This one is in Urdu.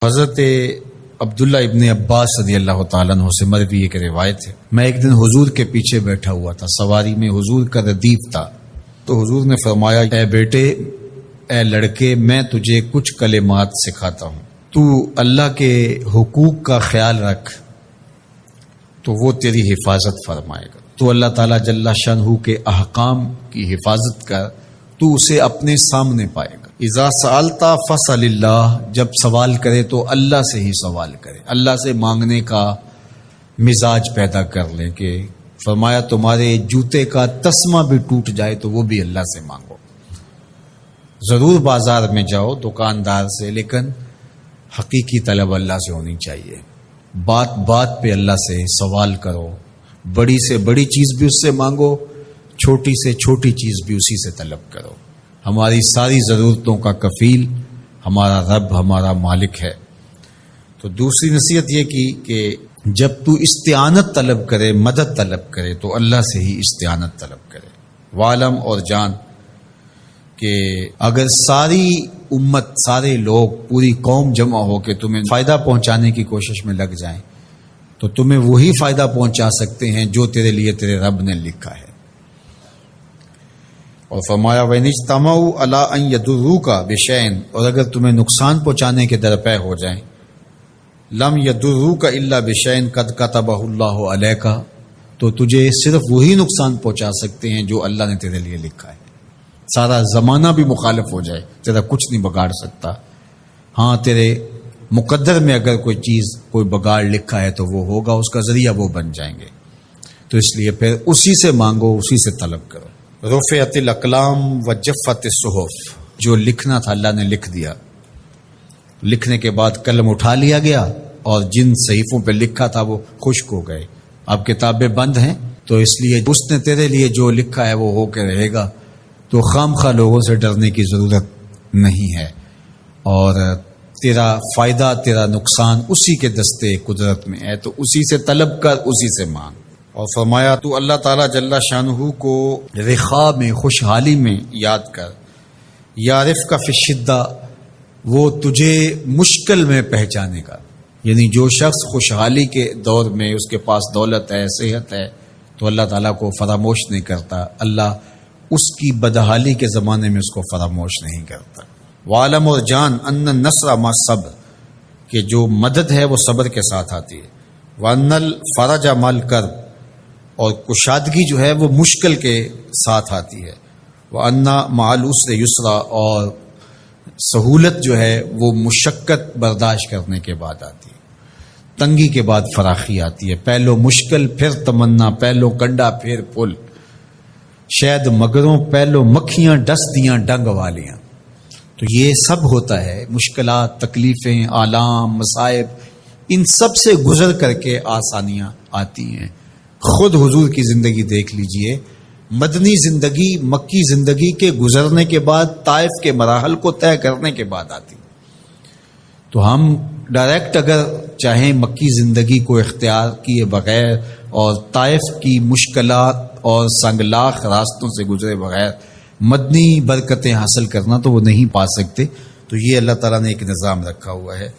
حضرت عبداللہ ابن عباس رضی اللہ تعالیٰ عنہ سے مروی ایک روایت ہے، میں ایک دن حضور کے پیچھے بیٹھا ہوا تھا، سواری میں حضور کا ردیف تھا، تو حضور نے فرمایا، اے بیٹے، اے لڑکے، میں تجھے کچھ کلمات سکھاتا ہوں، تو اللہ کے حقوق کا خیال رکھ تو وہ تیری حفاظت فرمائے گا، تو اللہ تعالیٰ جل شانہ کے احکام کی حفاظت کر، تو اسے اپنے سامنے پائے گا۔ اذا سألت فاسأل اللہ، جب سوال کرے تو اللہ سے ہی سوال کرے، اللہ سے مانگنے کا مزاج پیدا کر لیں کہ فرمایا تمہارے جوتے کا تسمہ بھی ٹوٹ جائے تو وہ بھی اللہ سے مانگو۔ ضرور بازار میں جاؤ دکاندار سے، لیکن حقیقی طلب اللہ سے ہونی چاہیے، بات بات پہ اللہ سے سوال کرو، بڑی سے بڑی چیز بھی اس سے مانگو، چھوٹی سے چھوٹی چیز بھی اسی سے طلب کرو۔ ہماری ساری ضرورتوں کا کفیل ہمارا رب، ہمارا مالک ہے۔ تو دوسری نصیحت یہ کی کہ جب تو استعانت طلب کرے، مدد طلب کرے تو اللہ سے ہی استعانت طلب کرے۔ وعلم، اور جان کہ اگر ساری امت، سارے لوگ، پوری قوم جمع ہو کے تمہیں فائدہ پہنچانے کی کوشش میں لگ جائیں تو تمہیں وہی فائدہ پہنچا سکتے ہیں جو تیرے لیے تیرے رب نے لکھا ہے۔ اور فرمایا وَإِنِ اجْتَمَعُوا عَلَىٰ أَن يَضُرُّوكَ بِشَيْءٍ، اور اگر تمہیں نقصان پہنچانے کے درپے ہو جائیں، لَمْ يَضُرُّوكَ إِلَّا بِشَيْءٍ قَدْ كَتَبَهُ اللَّهُ عَلَيْكَ، تو تجھے صرف وہی نقصان پہنچا سکتے ہیں جو اللہ نے تیرے لیے لکھا ہے۔ سارا زمانہ بھی مخالف ہو جائے، تیرا کچھ نہیں بگاڑ سکتا۔ ہاں، تیرے مقدر میں اگر کوئی چیز، کوئی بگاڑ لکھا ہے تو وہ ہوگا، اس کا ذریعہ وہ بن جائیں گے۔ تو اس لیے پھر اسی سے مانگو، اسی سے طلب کرو۔ رفعت الاقلام وجفت الصحف، جو لکھنا تھا اللہ نے لکھ دیا، لکھنے کے بعد قلم اٹھا لیا گیا اور جن صحیفوں پہ لکھا تھا وہ خشک ہو گئے، اب کتابیں بند ہیں، تو اس لیے اس نے تیرے لیے جو لکھا ہے وہ ہو کے رہے گا، تو خام خواہ لوگوں سے ڈرنے کی ضرورت نہیں ہے، اور تیرا فائدہ، تیرا نقصان اسی کے دستے قدرت میں ہے، تو اسی سے طلب کر، اسی سے مانگ۔ اور فرمایا تو اللہ تعالیٰ جل شانہ کو رخاء میں، خوشحالی میں یاد کر، یعرف کا فی الشدہ، وہ تجھے مشکل میں پہچانے گا۔ یعنی جو شخص خوشحالی کے دور میں اس کے پاس دولت ہے، صحت ہے، تو اللہ تعالیٰ کو فراموش نہیں کرتا، اللہ اس کی بدحالی کے زمانے میں اس کو فراموش نہیں کرتا۔ وعلم، اور جان، ان النصر مع الصبر، کہ جو مدد ہے وہ صبر کے ساتھ آتی ہے۔ وان الفرج مع الکرب، اور کشادگی جو ہے وہ مشکل کے ساتھ آتی ہے۔ وَأَنَّ مَعَ الْعُسْرِ يُسْرًا، اور سہولت جو ہے وہ مشقت برداشت کرنے کے بعد آتی ہے، تنگی کے بعد فراخی آتی ہے، پہلو مشکل پھر تمنا، پہلو کنڈا پھر پل، شاید مگروں پہلو مکھیاں ڈس دیاں ڈنگ والیاں۔ تو یہ سب ہوتا ہے، مشکلات، تکلیفیں، آلام، مصائب، ان سب سے گزر کر کے آسانیاں آتی ہیں۔ خود حضور کی زندگی دیکھ لیجئے، مدنی زندگی مکی زندگی کے گزرنے کے بعد، طائف کے مراحل کو طے کرنے کے بعد آتی، تو ہم ڈائریکٹ اگر چاہیں مکی زندگی کو اختیار کیے بغیر اور طائف کی مشکلات اور سنگلاخ راستوں سے گزرے بغیر مدنی برکتیں حاصل کرنا، تو وہ نہیں پا سکتے۔ تو یہ اللہ تعالیٰ نے ایک نظام رکھا ہوا ہے۔